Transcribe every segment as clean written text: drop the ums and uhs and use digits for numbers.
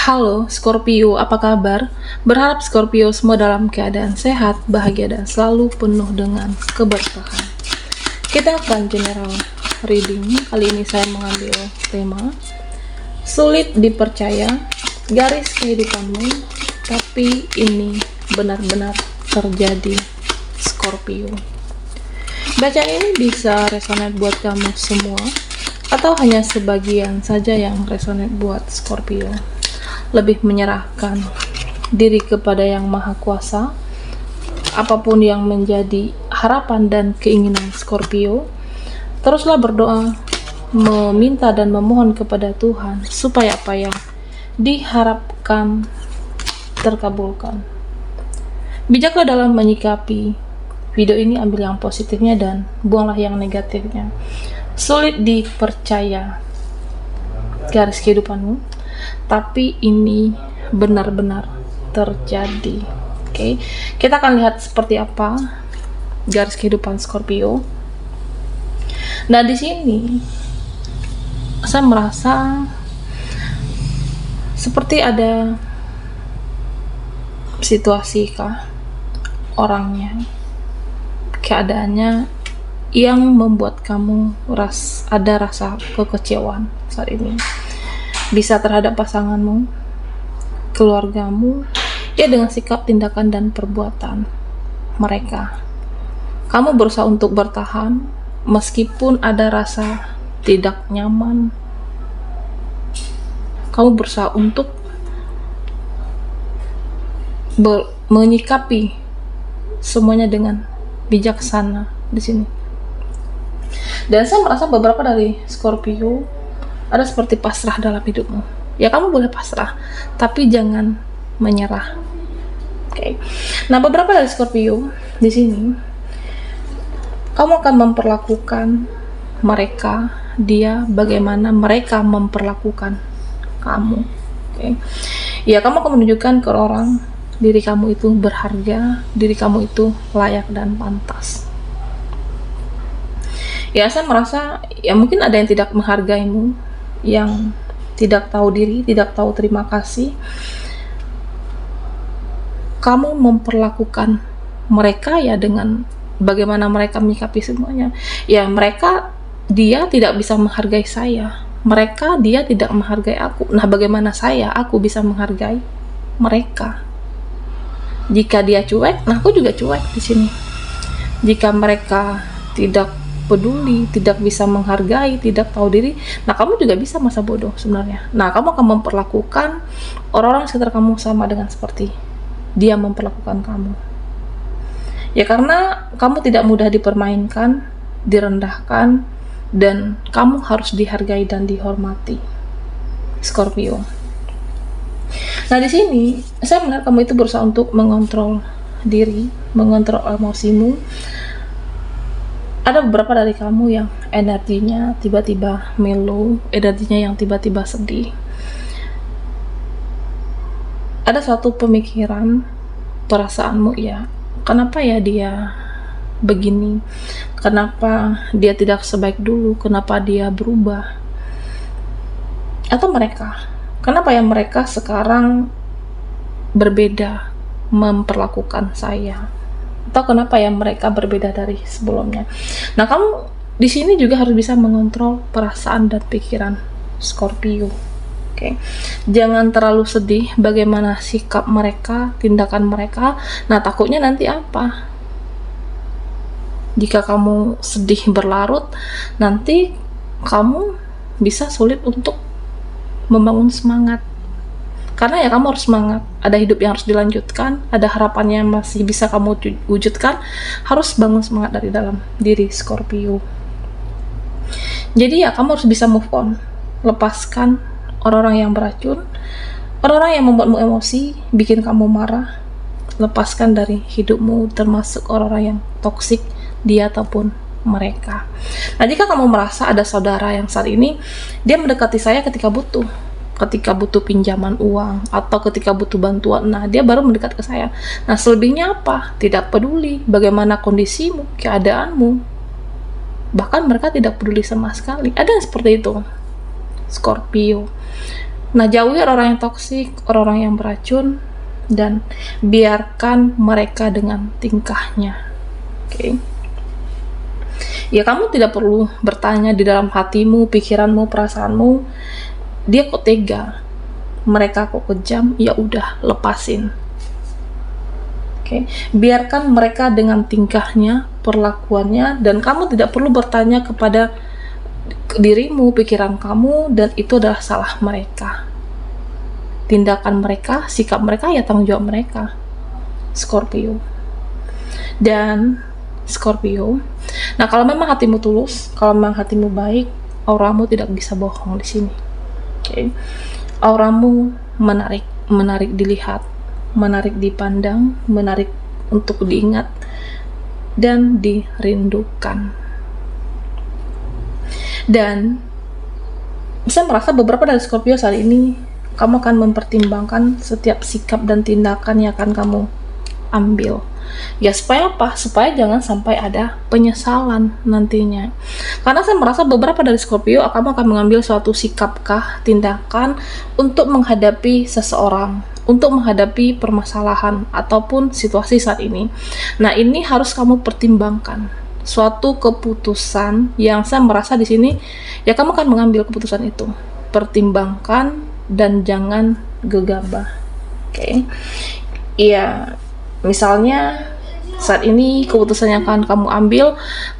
Halo Scorpio, apa kabar? Berharap Scorpio semua dalam keadaan sehat, bahagia, dan selalu penuh dengan keberkahan. Kita akan general reading. Kali ini saya mengambil tema sulit dipercaya, garis kehidupanmu, tapi ini benar-benar terjadi, Scorpio. Bacaan ini bisa resonate buat kamu semua, atau hanya sebagian saja yang resonate buat Scorpio. Lebih menyerahkan diri kepada Yang Maha Kuasa, apapun yang menjadi harapan dan keinginan Scorpio. Teruslah berdoa, meminta dan memohon kepada Tuhan supaya apa yang diharapkan terkabulkan. Bijaklah dalam menyikapi video ini, ambil yang positifnya dan buanglah yang negatifnya. Sulit dipercaya garis kehidupanmu, tapi ini benar-benar terjadi. Oke, kita akan lihat seperti apa garis kehidupan Scorpio. Nah, di sini saya merasa seperti ada situasi kah, orangnya, keadaannya yang membuat kamu ada rasa kekecewaan saat ini. Bisa terhadap pasanganmu, keluargamu, ya dengan sikap, tindakan, dan perbuatan mereka. Kamu berusaha untuk bertahan meskipun ada rasa tidak nyaman. Kamu berusaha untuk menyikapi semuanya dengan bijaksana di sini. Dan saya merasa beberapa dari Scorpio ada seperti pasrah dalam hidupmu. Ya, kamu boleh pasrah, tapi jangan menyerah. Oke. Nah, beberapa dari Scorpio di sini, kamu akan memperlakukan mereka, bagaimana mereka memperlakukan kamu. Oke. Ya, kamu akan menunjukkan ke orang diri kamu itu berharga, diri kamu itu layak dan pantas. Ya, saya merasa ya mungkin ada yang tidak menghargaimu, yang tidak tahu diri, tidak tahu terima kasih. Kamu memperlakukan mereka ya dengan bagaimana mereka menyikapi semuanya. Ya, dia tidak bisa menghargai saya. Dia tidak menghargai aku. Nah, bagaimana aku bisa menghargai mereka? Jika dia cuek, nah aku juga cuek di sini. Jika mereka tidak peduli, tidak bisa menghargai, tidak tahu diri, nah kamu juga bisa masa bodoh sebenarnya. Nah, kamu akan memperlakukan orang-orang sekitar kamu sama dengan seperti dia memperlakukan kamu. Ya, karena kamu tidak mudah dipermainkan, direndahkan, dan kamu harus dihargai dan dihormati, Scorpio. Nah, di sini saya melihat kamu itu berusaha untuk mengontrol diri, mengontrol emosimu. Ada beberapa dari kamu yang energinya tiba-tiba mellow, energinya yang tiba-tiba sedih. Ada suatu pemikiran, perasaanmu, ya, kenapa ya dia begini? Kenapa dia tidak sebaik dulu? Kenapa dia berubah? Atau mereka, kenapa ya mereka sekarang berbeda memperlakukan saya? Atau kenapa ya mereka berbeda dari sebelumnya? Nah, kamu di sini juga harus bisa mengontrol perasaan dan pikiran Scorpio. Oke. Jangan terlalu sedih bagaimana sikap mereka, tindakan mereka. Nah, takutnya nanti apa? Jika kamu sedih berlarut, nanti kamu bisa sulit untuk membangun semangat. Karena ya kamu harus semangat, ada hidup yang harus dilanjutkan, ada harapan yang masih bisa kamu wujudkan, harus bangun semangat dari dalam diri Scorpio. Jadi ya kamu harus bisa move on, lepaskan orang-orang yang beracun, orang-orang yang membuatmu emosi, bikin kamu marah, lepaskan dari hidupmu, termasuk orang-orang yang toksik, dia ataupun mereka. Nah, jika kamu merasa ada saudara yang saat ini dia mendekati saya ketika butuh pinjaman uang atau ketika butuh bantuan, nah dia baru mendekat ke saya. Nah, selebihnya apa? Tidak peduli bagaimana kondisimu, keadaanmu, bahkan mereka tidak peduli sama sekali. Ada yang seperti itu, Scorpio. Nah, jauhi orang-orang yang toksik, orang-orang yang beracun, dan biarkan mereka dengan tingkahnya. Oke. Ya, kamu tidak perlu bertanya di dalam hatimu, pikiranmu, perasaanmu, dia kok tega, mereka kok kejam. Ya udah, lepasin. Oke. Biarkan mereka dengan tingkahnya, perlakuannya, dan kamu tidak perlu bertanya kepada dirimu, pikiran kamu, dan itu adalah salah mereka. Tindakan mereka, sikap mereka, ya tanggung jawab mereka. Scorpio. Dan Scorpio, nah kalau memang hatimu tulus, kalau memang hatimu baik, auramu tidak bisa bohong di sini. Oke. Auramu menarik dilihat, menarik dipandang, menarik untuk diingat dan dirindukan. Dan saya merasa beberapa dari Scorpio saat ini kamu akan mempertimbangkan setiap sikap dan tindakan yang akan kamu ambil. Ya, supaya apa? Supaya jangan sampai ada penyesalan nantinya. Karena saya merasa beberapa dari Scorpio kamu akan mengambil suatu sikapkah, tindakan untuk menghadapi seseorang, untuk menghadapi permasalahan ataupun situasi saat ini. Nah, ini harus kamu pertimbangkan. Suatu keputusan yang saya merasa di sini ya kamu akan mengambil keputusan itu. Pertimbangkan dan jangan gegabah. Oke. Iya, misalnya saat ini keputusan yang akan kamu ambil,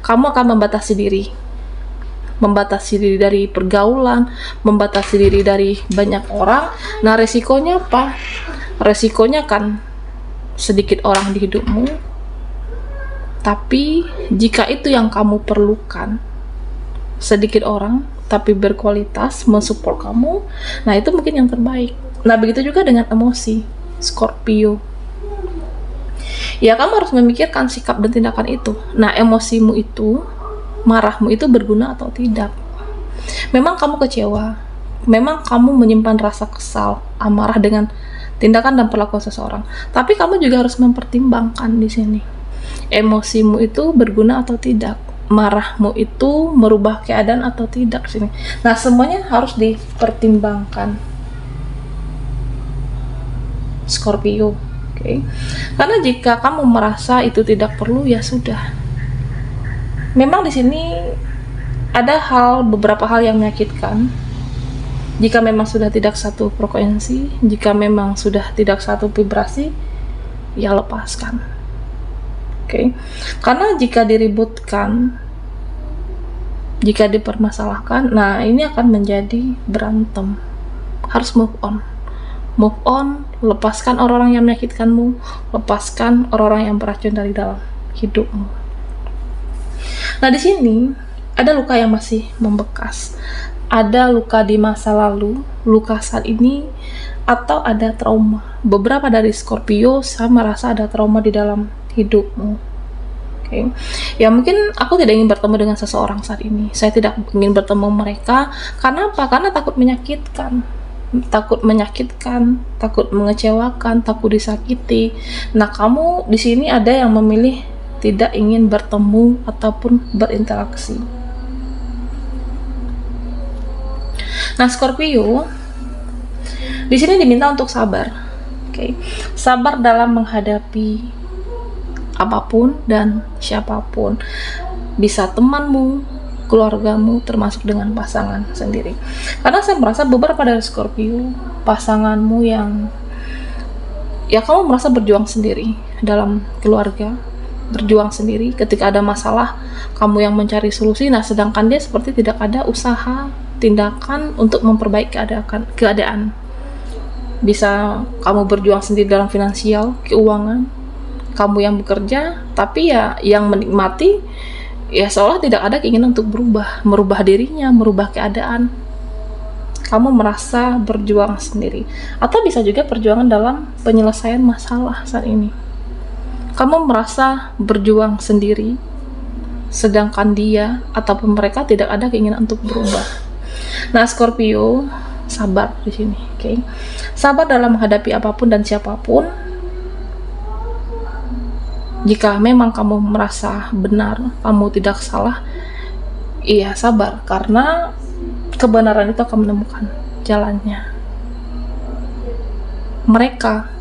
kamu akan membatasi diri dari pergaulan, membatasi diri dari banyak orang. Nah, resikonya apa? Resikonya kan sedikit orang di hidupmu, tapi jika itu yang kamu perlukan, sedikit orang tapi berkualitas mensupport kamu, nah itu mungkin yang terbaik. Nah, begitu juga dengan emosi Scorpio. Ya, kamu harus memikirkan sikap dan tindakan itu. Nah, emosimu itu, marahmu itu berguna atau tidak. Memang kamu kecewa, memang kamu menyimpan rasa kesal, amarah dengan tindakan dan perlakuan seseorang. Tapi kamu juga harus mempertimbangkan di sini. Emosimu itu berguna atau tidak, marahmu itu merubah keadaan atau tidak sini. Nah, semuanya harus dipertimbangkan Scorpio. Oke. Karena jika kamu merasa itu tidak perlu, ya sudah. Memang di sini ada beberapa hal yang menyakitkan. Jika memang sudah tidak satu frekuensi, jika memang sudah tidak satu vibrasi, ya lepaskan. Oke. Karena jika diributkan, jika dipermasalahkan, nah ini akan menjadi berantem. Harus move on, lepaskan orang-orang yang menyakitkanmu, lepaskan orang-orang yang beracun dari dalam hidupmu. Nah, di sini ada luka yang masih membekas, ada luka di masa lalu, luka saat ini, atau ada trauma. Beberapa dari Scorpio saya merasa ada trauma di dalam hidupmu. Okay. Ya, mungkin aku tidak ingin bertemu dengan seseorang saat ini. Saya tidak ingin bertemu mereka. Karena apa? Karena takut menyakitkan, takut mengecewakan, takut disakiti. Nah, kamu di sini ada yang memilih tidak ingin bertemu ataupun berinteraksi. Nah, Scorpio di sini diminta untuk sabar. Okay. Sabar dalam menghadapi apapun dan siapapun, bisa temanmu, keluargamu, termasuk dengan pasangan sendiri. Karena saya merasa beberapa dari Scorpio, pasanganmu yang ya kamu merasa berjuang sendiri dalam keluarga, berjuang sendiri ketika ada masalah, kamu yang mencari solusi. Nah, sedangkan dia seperti tidak ada usaha, tindakan untuk memperbaiki keadaan. Bisa kamu berjuang sendiri dalam finansial, keuangan, kamu yang bekerja, tapi ya yang menikmati ya seolah tidak ada keinginan untuk merubah dirinya, merubah keadaan. Kamu merasa berjuang sendiri, atau bisa juga perjuangan dalam penyelesaian masalah saat ini. Kamu merasa berjuang sendiri, sedangkan dia ataupun mereka tidak ada keinginan untuk berubah. Nah, Scorpio, sabar di sini, oke? Sabar dalam menghadapi apapun dan siapapun. Jika memang kamu merasa benar, kamu tidak salah, iya sabar, karena kebenaran itu akan menemukan jalannya.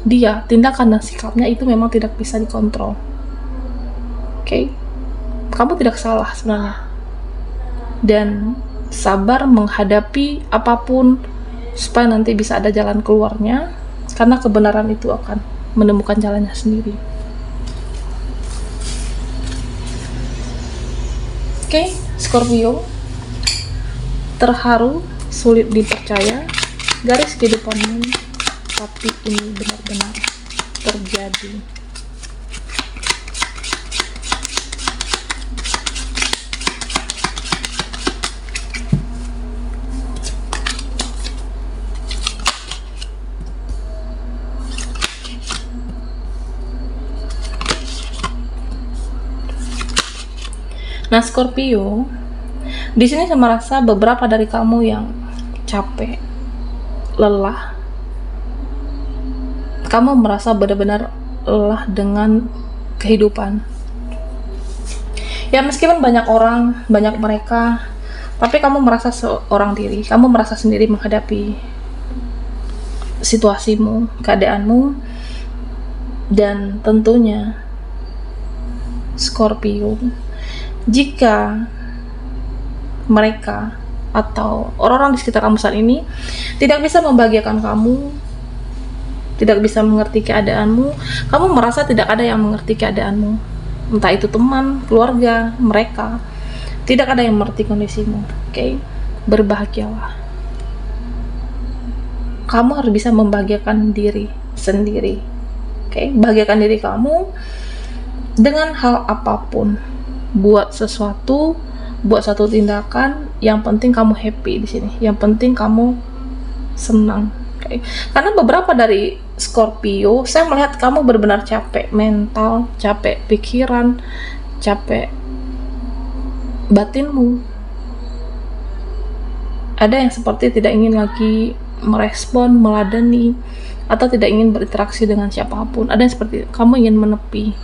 dia, tindakan dan sikapnya itu memang tidak bisa dikontrol. Oke? Kamu tidak salah sebenarnya. Dan sabar menghadapi apapun supaya nanti bisa ada jalan keluarnya, karena kebenaran itu akan menemukan jalannya sendiri. Oke, Scorpio, terharu, sulit dipercaya, garis kehidupanmu, tapi ini benar-benar terjadi. Nah, Scorpio, di sini saya merasa beberapa dari kamu yang capek, lelah. Kamu merasa benar-benar lelah dengan kehidupan. Ya, meskipun banyak orang, banyak mereka, tapi kamu merasa seorang diri. Kamu merasa sendiri menghadapi situasimu, keadaanmu, dan tentunya Scorpio, jika mereka atau orang-orang di sekitar kamu saat ini tidak bisa membahagiakan kamu, tidak bisa mengerti keadaanmu, kamu merasa tidak ada yang mengerti keadaanmu, entah itu teman, keluarga, mereka, tidak ada yang mengerti kondisimu. Oke? Berbahagialah. Kamu harus bisa membahagiakan diri sendiri. Oke? Bahagiakan diri kamu dengan hal apapun. Buat sesuatu, buat satu tindakan, yang penting kamu happy di sini. Yang penting kamu senang. Okay. Karena beberapa dari Scorpio, saya melihat kamu benar-benar capek mental, capek pikiran, capek batinmu. Ada yang seperti tidak ingin lagi merespon, meladeni, atau tidak ingin berinteraksi dengan siapapun. Ada yang seperti kamu ingin menepi,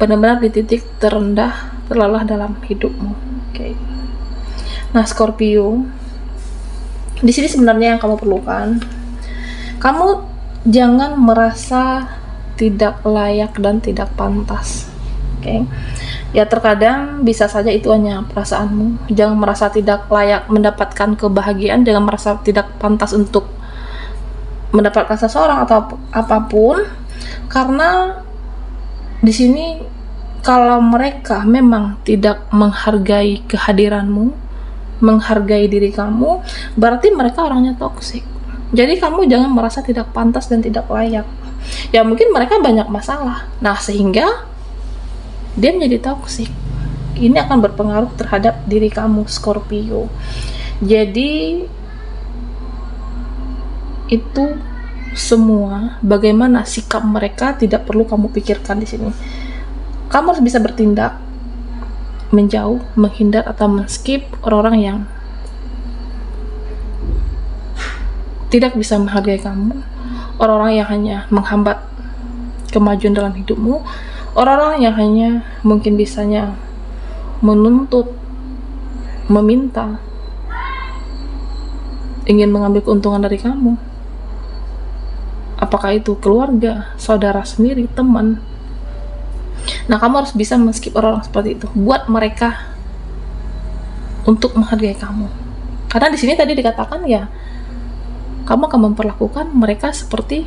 benar-benar di titik terendah, terlelah dalam hidupmu. Okay. Nah, Scorpio, di sini sebenarnya yang kamu perlukan, kamu jangan merasa tidak layak dan tidak pantas. Okay. Ya, terkadang bisa saja itu hanya perasaanmu. Jangan merasa tidak layak mendapatkan kebahagiaan, jangan merasa tidak pantas untuk mendapatkan seseorang atau apapun, karena di sini kalau mereka memang tidak menghargai kehadiranmu, menghargai diri kamu, berarti mereka orangnya toksik. Jadi kamu jangan merasa tidak pantas dan tidak layak. Ya, mungkin mereka banyak masalah. Nah, sehingga dia menjadi toksik. Ini akan berpengaruh terhadap diri kamu, Scorpio. Jadi itu semua, bagaimana sikap mereka tidak perlu kamu pikirkan di sini. Kamu harus bisa bertindak, menjauh, menghindar atau men-skip orang-orang yang tidak bisa menghargai kamu, orang-orang yang hanya menghambat kemajuan dalam hidupmu, orang-orang yang hanya mungkin bisanya menuntut, meminta, ingin mengambil keuntungan dari kamu. Apakah itu keluarga, saudara sendiri, teman. Nah, kamu harus bisa men-skip orang-orang seperti itu. Buat mereka untuk menghargai kamu. Karena di sini tadi dikatakan ya, kamu akan memperlakukan mereka seperti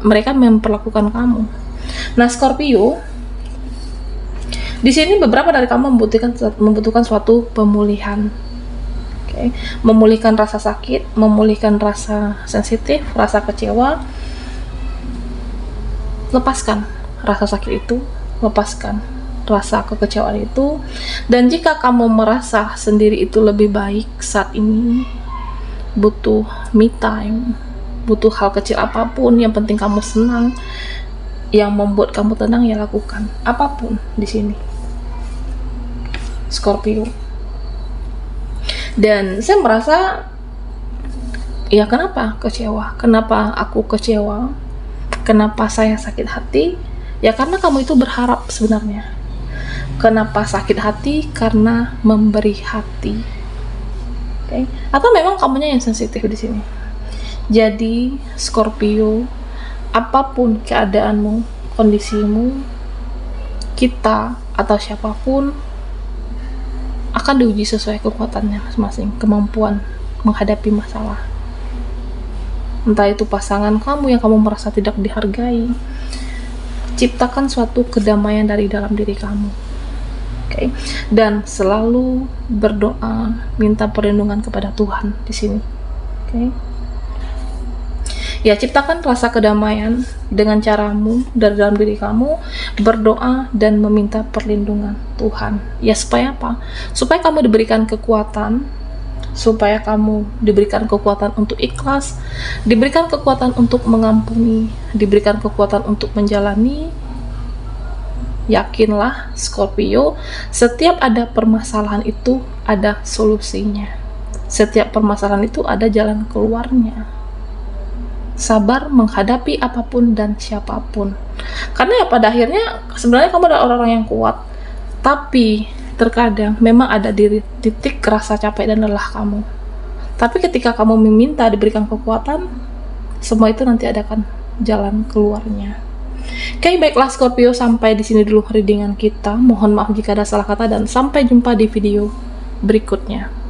mereka memperlakukan kamu. Nah, Scorpio, di sini beberapa dari kamu membutuhkan suatu pemulihan. Okay. Memulihkan rasa sakit, memulihkan rasa sensitif, rasa kecewa. Lepaskan rasa sakit itu, lepaskan rasa kekecewaan itu. Dan jika kamu merasa sendiri itu lebih baik saat ini, butuh me time, butuh hal kecil apapun, yang penting kamu senang, yang membuat kamu tenang, ya lakukan apapun di sini, Scorpio. Dan saya merasa, ya kenapa kecewa? Kenapa aku kecewa? Kenapa saya sakit hati? Ya karena kamu itu berharap sebenarnya. Kenapa sakit hati? Karena memberi hati. Okay? Atau memang kamunya yang sensitif di sini. Jadi Scorpio, apapun keadaanmu, kondisimu, kita atau siapapun akan diuji sesuai kekuatannya masing-masing, kemampuan menghadapi masalah. Entah itu pasangan kamu yang kamu merasa tidak dihargai, ciptakan suatu kedamaian dari dalam diri kamu. Oke. Dan selalu berdoa, minta perlindungan kepada Tuhan di sini. Oke. Ya, ciptakan rasa kedamaian dengan caramu dari dalam diri kamu, berdoa dan meminta perlindungan Tuhan. Ya, supaya apa? Supaya kamu diberikan kekuatan, supaya kamu diberikan kekuatan untuk ikhlas, diberikan kekuatan untuk mengampuni, diberikan kekuatan untuk menjalani. Yakinlah Scorpio, setiap ada permasalahan itu ada solusinya. Setiap permasalahan itu ada jalan keluarnya. Sabar menghadapi apapun dan siapapun. Karena ya pada akhirnya sebenarnya kamu adalah orang-orang yang kuat, tapi terkadang memang ada di titik rasa capek dan lelah kamu. Tapi ketika kamu meminta diberikan kekuatan, semua itu nanti ada kan jalan keluarnya. Oke, baiklah Scorpio, sampai di sini dulu readingan kita. Mohon maaf jika ada salah kata dan sampai jumpa di video berikutnya.